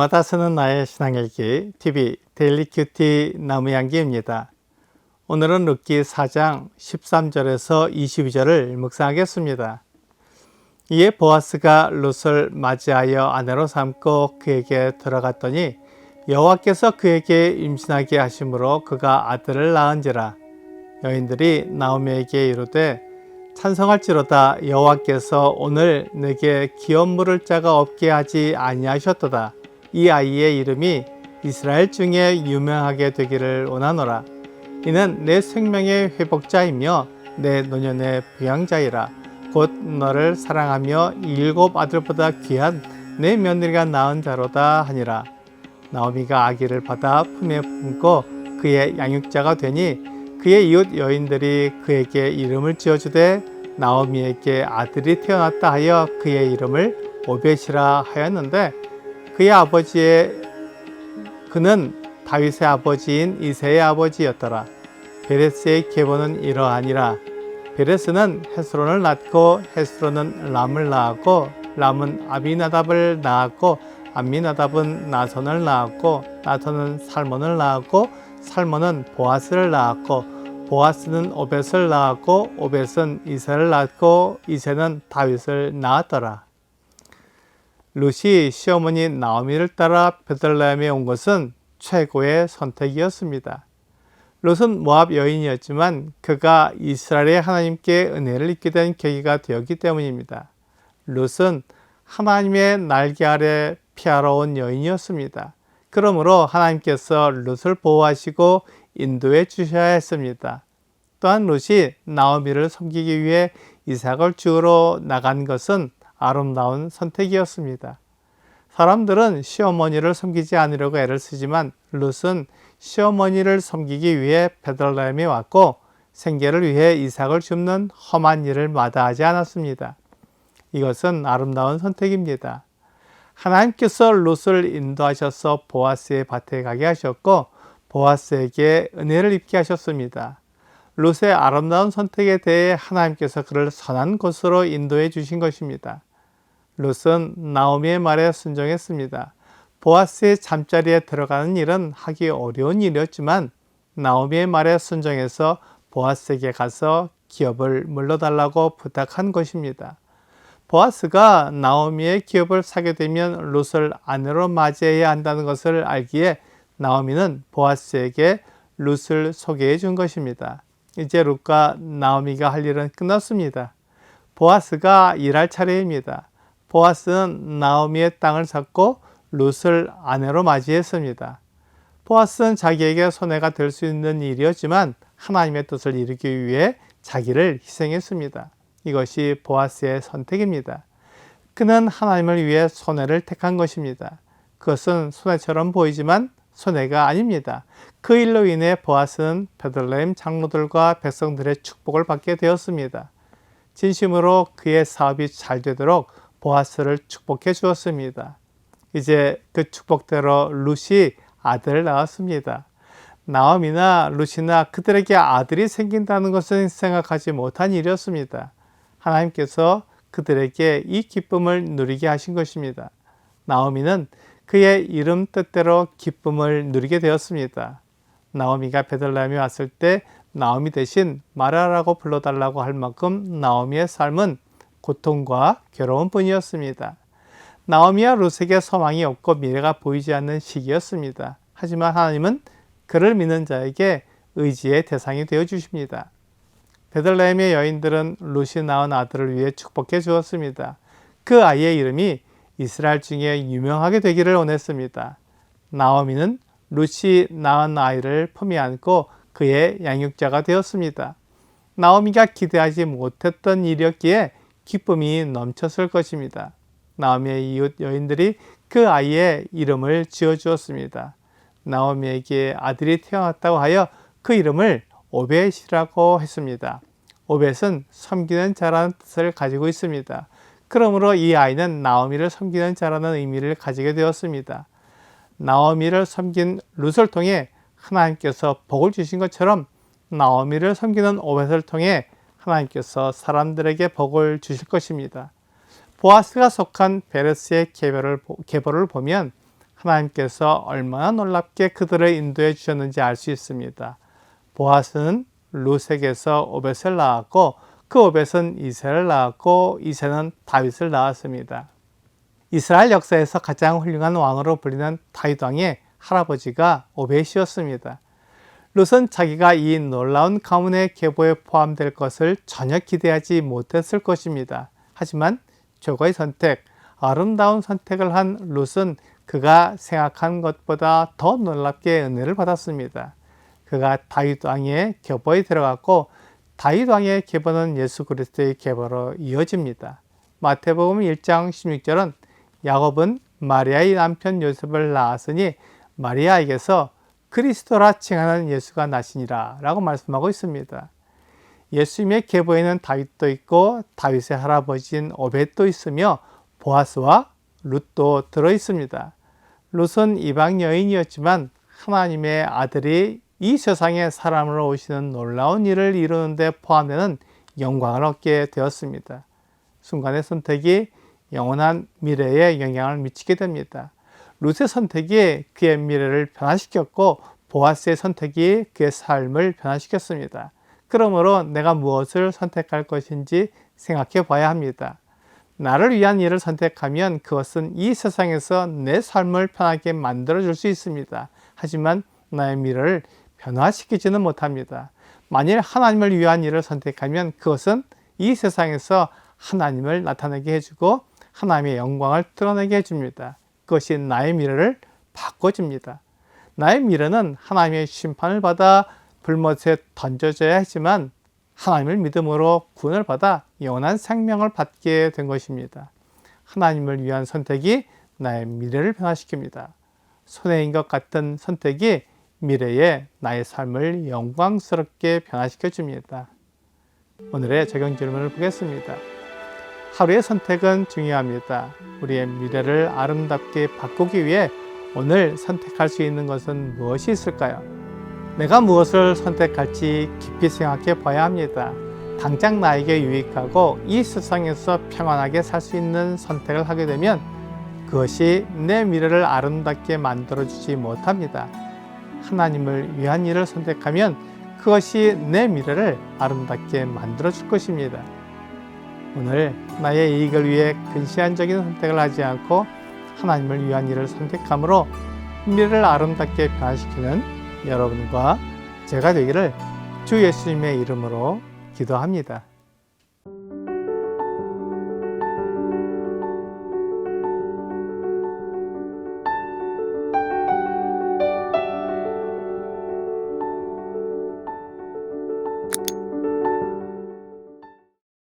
주일마다 쓰는 나의 신앙일기 TV 데일리 큐티 나무향기입니다. 오늘은 룻기 4장 13절에서 22절을 묵상하겠습니다. 이에 보아스가 룻을 맞이하여 아내로 삼고 그에게 들어갔더니 여호와께서 그에게 임신하게 하심으로 그가 아들을 낳은지라. 여인들이 나오미에게 이르되 찬성할지로다. 여호와께서 오늘 내게 기업 물을 자가 없게 하지 아니하셨도다. 이 아이의 이름이 이스라엘 중에 유명하게 되기를 원하노라. 이는 내 생명의 회복자이며 내 노년의 부양자이라. 곧 너를 사랑하며 7 아들보다 귀한 내 며느리가 낳은 자로다 하니라. 나오미가 아기를 받아 품에 품고 그의 양육자가 되니 그의 이웃 여인들이 그에게 이름을 지어주되 나오미에게 아들이 태어났다 하여 그의 이름을 오벳이라 하였는데 그는 다윗의 아버지인 이새의 아버지였더라. 베레스의 계보는 이러하니라. 베레스는 헤스론을 낳고 헤스론은 람을 낳았고 람은 아비나답을 낳았고 암미나답은 나선을 낳았고 나선은 살몬을 낳았고 살몬은 보아스를 낳았고 보아스는 오벳을 낳았고 오벳은 이새를 낳았고 이새는 다윗을 낳았더라. 룻이 시어머니 나오미를 따라 베들레헴에 온 것은 최고의 선택이었습니다. 룻은 모압 여인이었지만 그가 이스라엘의 하나님께 은혜를 입게 된 계기가 되었기 때문입니다. 룻은 하나님의 날개 아래 피하러 온 여인이었습니다. 그러므로 하나님께서 룻을 보호하시고 인도해 주셔야 했습니다. 또한 룻이 나오미를 섬기기 위해 이삭을 주우러 나간 것은 아름다운 선택이었습니다. 사람들은 시어머니를 섬기지 않으려고 애를 쓰지만 룻은 시어머니를 섬기기 위해 베들레헴에 왔고 생계를 위해 이삭을 줍는 험한 일을 마다하지 않았습니다. 이것은 아름다운 선택입니다. 하나님께서 룻을 인도하셔서 보아스의 밭에 가게 하셨고 보아스에게 은혜를 입게 하셨습니다. 룻의 아름다운 선택에 대해 하나님께서 그를 선한 곳으로 인도해 주신 것입니다. 룻은 나오미의 말에 순종했습니다. 보아스의 잠자리에 들어가는 일은 하기 어려운 일이었지만 나오미의 말에 순종해서 보아스에게 가서 기업을 물러달라고 부탁한 것입니다. 보아스가 나오미의 기업을 사게 되면 룻을 아내로 맞이해야 한다는 것을 알기에 나오미는 보아스에게 룻을 소개해 준 것입니다. 이제 룻과 나오미가 할 일은 끝났습니다. 보아스가 일할 차례입니다. 보아스는 나오미의 땅을 샀고 룻을 아내로 맞이했습니다. 보아스는 자기에게 손해가 될 수 있는 일이었지만 하나님의 뜻을 이루기 위해 자기를 희생했습니다. 이것이 보아스의 선택입니다. 그는 하나님을 위해 손해를 택한 것입니다. 그것은 손해처럼 보이지만 손해가 아닙니다. 그 일로 인해 보아스는 베들레헴 장로들과 백성들의 축복을 받게 되었습니다. 진심으로 그의 사업이 잘 되도록 보아스를 축복해 주었습니다. 이제 그 축복대로 룻이 아들을 낳았습니다. 나오미나 룻이나 그들에게 아들이 생긴다는 것은 생각하지 못한 일이었습니다. 하나님께서 그들에게 이 기쁨을 누리게 하신 것입니다. 나오미는 그의 이름 뜻대로 기쁨을 누리게 되었습니다. 나오미가 베들레헴에 왔을 때 나오미 대신 마라라고 불러달라고 할 만큼 나오미의 삶은 고통과 괴로운 뿐이었습니다. 나오미와 룻에게 소망이 없고 미래가 보이지 않는 시기였습니다. 하지만 하나님은 그를 믿는 자에게 의지의 대상이 되어 주십니다. 베들레헴의 여인들은 룻이 낳은 아들을 위해 축복해 주었습니다. 그 아이의 이름이 이스라엘 중에 유명하게 되기를 원했습니다. 나오미는 룻이 낳은 아이를 품에 안고 그의 양육자가 되었습니다. 나오미가 기대하지 못했던 일이었기에 기쁨이 넘쳤을 것입니다. 나오미의 이웃 여인들이 그 아이의 이름을 지어주었습니다. 나오미에게 아들이 태어났다고 하여 그 이름을 오벳이라고 했습니다. 오벳은 섬기는 자라는 뜻을 가지고 있습니다. 그러므로 이 아이는 나오미를 섬기는 자라는 의미를 가지게 되었습니다. 나오미를 섬긴 룻을 통해 하나님께서 복을 주신 것처럼 나오미를 섬기는 오벳을 통해 하나님께서 사람들에게 복을 주실 것입니다. 보아스가 속한 베레스의 계보를 보면 하나님께서 얼마나 놀랍게 그들을 인도해 주셨는지 알 수 있습니다. 보아스는 룻에게서 오벳을 낳았고 그 오벳은 이새를 낳았고 이새는 다윗을 낳았습니다. 이스라엘 역사에서 가장 훌륭한 왕으로 불리는 다윗 왕의 할아버지가 오벳이었습니다. 룻은 자기가 이 놀라운 가문의 계보에 포함될 것을 전혀 기대하지 못했을 것입니다. 하지만 최고의 선택, 아름다운 선택을 한 룻은 그가 생각한 것보다 더 놀랍게 은혜를 받았습니다. 그가 다윗 왕의 계보에 들어갔고 다윗 왕의 계보는 예수 그리스도의 계보로 이어집니다. 마태복음 1장 16절은 야곱은 마리아의 남편 요셉을 낳았으니 마리아에게서 그리스도라 칭하는 예수가 나시니라 라고 말씀하고 있습니다. 예수님의 계보에는 다윗도 있고 다윗의 할아버지인 오벳도 있으며 보아스와 룻도 들어 있습니다. 룻은 이방 여인이었지만 하나님의 아들이 이 세상에 사람으로 오시는 놀라운 일을 이루는 데 포함되는 영광을 얻게 되었습니다. 순간의 선택이 영원한 미래에 영향을 미치게 됩니다. 룻의 선택이 그의 미래를 변화시켰고 보아스의 선택이 그의 삶을 변화시켰습니다. 그러므로 내가 무엇을 선택할 것인지 생각해 봐야 합니다. 나를 위한 일을 선택하면 그것은 이 세상에서 내 삶을 편하게 만들어 줄 수 있습니다. 하지만 나의 미래를 변화시키지는 못합니다. 만일 하나님을 위한 일을 선택하면 그것은 이 세상에서 하나님을 나타내게 해주고 하나님의 영광을 드러내게 해줍니다. 그것이 나의 미래를 바꿔줍니다. 나의 미래는 하나님의 심판을 받아 불못에 던져져야 하지만 하나님을 믿음으로 구원을 받아 영원한 생명을 받게 된 것입니다. 하나님을 위한 선택이 나의 미래를 변화시킵니다. 손해인 것 같은 선택이 미래에 나의 삶을 영광스럽게 변화시켜 줍니다. 오늘의 적용 질문을 보겠습니다. 하루의 선택은 중요합니다. 우리의 미래를 아름답게 바꾸기 위해 오늘 선택할 수 있는 것은 무엇이 있을까요? 내가 무엇을 선택할지 깊이 생각해 봐야 합니다. 당장 나에게 유익하고 이 세상에서 평안하게 살 수 있는 선택을 하게 되면 그것이 내 미래를 아름답게 만들어주지 못합니다. 하나님을 위한 일을 선택하면 그것이 내 미래를 아름답게 만들어줄 것입니다. 오늘 나의 이익을 위해 근시안적인 선택을 하지 않고 하나님을 위한 일을 선택함으로 미래를 아름답게 변화시키는 여러분과 제가 되기를 주 예수님의 이름으로 기도합니다.